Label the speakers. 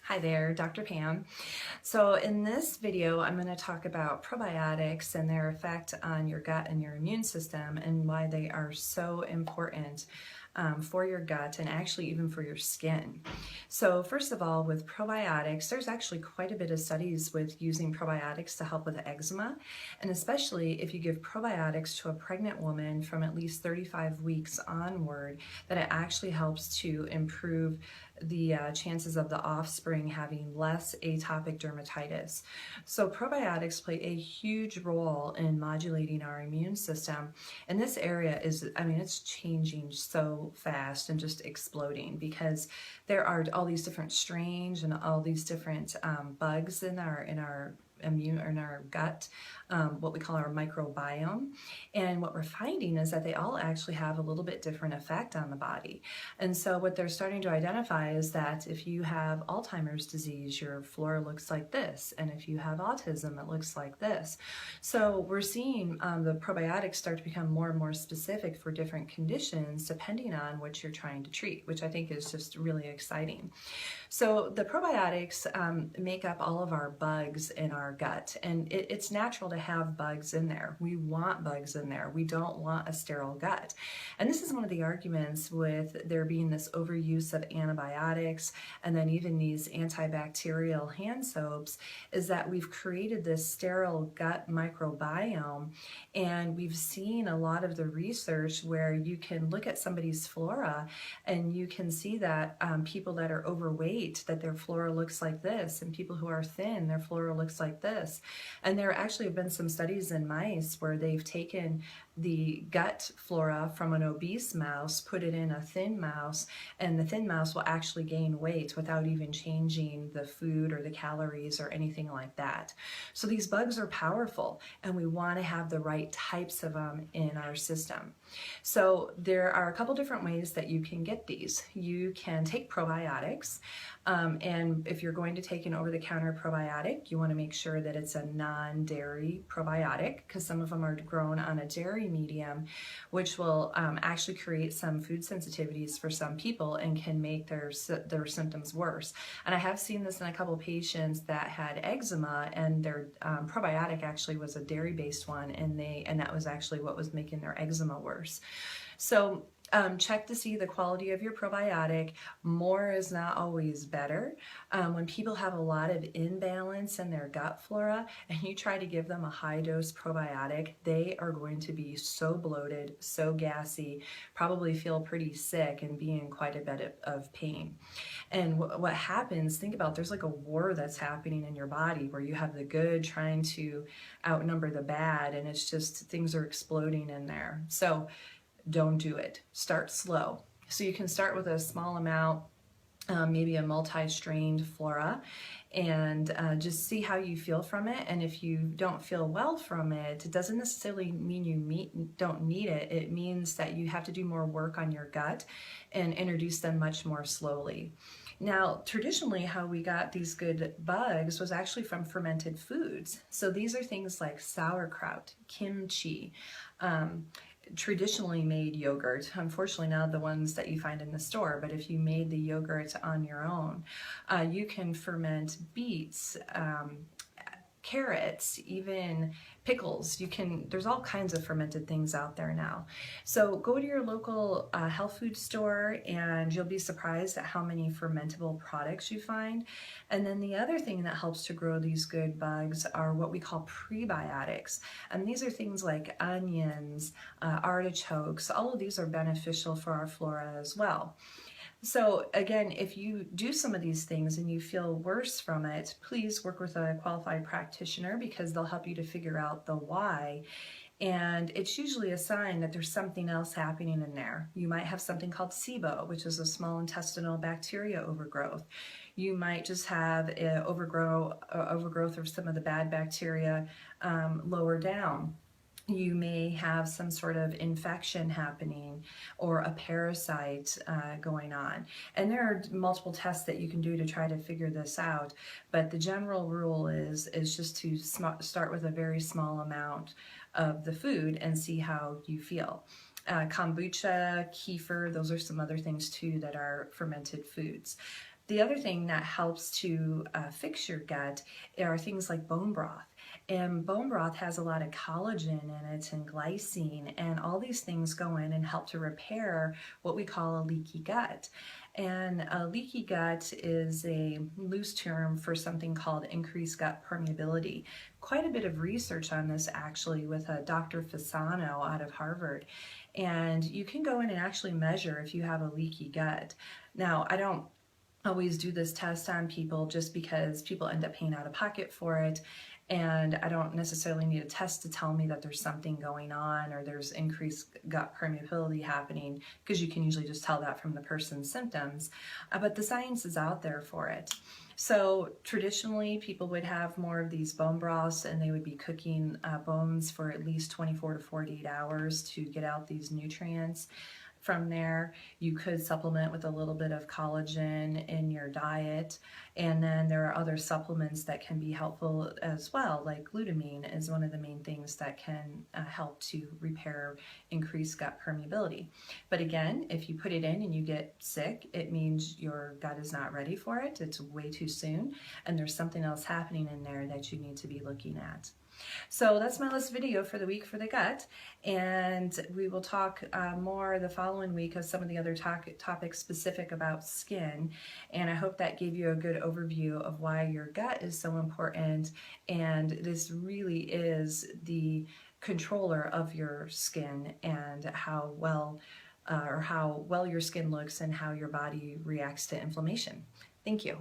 Speaker 1: Hi there, Dr. Pam. So in this video, I'm going to talk about probiotics and their effect on your gut and your immune system and why they are so important for your gut and actually even for your skin. So first of all, with probiotics, there's actually quite a bit of studies with using probiotics to help with eczema, and especially if you give probiotics to a pregnant woman from at least 35 weeks onward, that it actually helps to improve the chances of the offspring having less atopic dermatitis. So probiotics play a huge role in modulating our immune system. And this area is, it's changing so fast and just exploding because there are all these different strains and all these different bugs in our immune or in our gut, what we call our microbiome. And what we're finding is that they all actually have a little bit different effect on the body. And so what they're starting to identify is that if you have Alzheimer's disease, your flora looks like this. And if you have autism, it looks like this. So we're seeing the probiotics start to become more and more specific for different conditions depending on what you're trying to treat, which I think is just really exciting. So the probiotics make up all of our bugs in our gut, and it's natural to have bugs in there. We want bugs in there. We don't want a sterile gut. And this is one of the arguments with there being this overuse of antibiotics and then even these antibacterial hand soaps, is that we've created this sterile gut microbiome, and we've seen a lot of the research where you can look at somebody's flora and you can see that people that are overweight, that their flora looks like this, and people who are thin, their flora looks like this. And there actually have been some studies in mice where they've taken the gut flora from an obese mouse, put it in a thin mouse, and the thin mouse will actually gain weight without even changing the food or the calories or anything like that. So these bugs are powerful, and we want to have the right types of them in our system. So there are a couple different ways that you can get these. You can take probiotics, and if you're going to take an over-the-counter probiotic, you want to make sure that it's a non-dairy probiotic, because some of them are grown on a dairy medium, which will actually create some food sensitivities for some people and can make their symptoms worse. And I have seen this in a couple patients that had eczema, and their probiotic actually was a dairy-based one, and that was actually what was making their eczema worse. So check to see the quality of your probiotic. More is not always better. When people have a lot of imbalance in their gut flora and you try to give them a high dose probiotic, they are going to be so bloated, so gassy, probably feel pretty sick and be in quite a bit of pain. And what happens, think about, there's like a war that's happening in your body where you have the good trying to outnumber the bad, and it's just things are exploding in there. So don't do it. Start slow. So you can start with a small amount, maybe a multi-strained flora, and just see how you feel from it. And if you don't feel well from it, it doesn't necessarily mean you don't need it. It means that you have to do more work on your gut and introduce them much more slowly. Now, traditionally, how we got these good bugs was actually from fermented foods. So these are things like sauerkraut, kimchi, traditionally made yogurt. Unfortunately, not the ones that you find in the store, but if you made the yogurt on your own, you can ferment beets, carrots, even pickles. There's all kinds of fermented things out there now. So go to your local health food store and you'll be surprised at how many fermentable products you find. And then the other thing that helps to grow these good bugs are what we call prebiotics. And these are things like onions, artichokes. All of these are beneficial for our flora as well. So again, if you do some of these things and you feel worse from it, please work with a qualified practitioner because they'll help you to figure out the why. And it's usually a sign that there's something else happening in there. You might have something called SIBO, which is a small intestinal bacteria overgrowth. You might just have overgrowth of some of the bad bacteria lower down. You may have some sort of infection happening or a parasite going on. And there are multiple tests that you can do to try to figure this out. But the general rule is just to start with a very small amount of the food and see how you feel. Kombucha, kefir, those are some other things too that are fermented foods. The other thing that helps to fix your gut are things like bone broth. And bone broth has a lot of collagen in it and glycine, and all these things go in and help to repair what we call a leaky gut. And a leaky gut is a loose term for something called increased gut permeability. Quite a bit of research on this actually with Dr. Fasano out of Harvard. And you can go in and actually measure if you have a leaky gut. Now, I don't always do this test on people just because people end up paying out of pocket for it, and I don't necessarily need a test to tell me that there's something going on or there's increased gut permeability happening, because you can usually just tell that from the person's symptoms, but the science is out there for it. So traditionally people would have more of these bone broths, and they would be cooking bones for at least 24 to 48 hours to get out these nutrients. From there, you could supplement with a little bit of collagen in your diet. And then there are other supplements that can be helpful as well, like glutamine is one of the main things that can help to repair increased gut permeability. But again, if you put it in and you get sick, it means your gut is not ready for it. It's way too soon, and there's something else happening in there that you need to be looking at. So that's my last video for the week for the gut, and we will talk more the following week of some of the other topics specific about skin. And I hope that gave you a good overview of why your gut is so important, and this really is the controller of your skin and how well your skin looks and how your body reacts to inflammation. Thank you.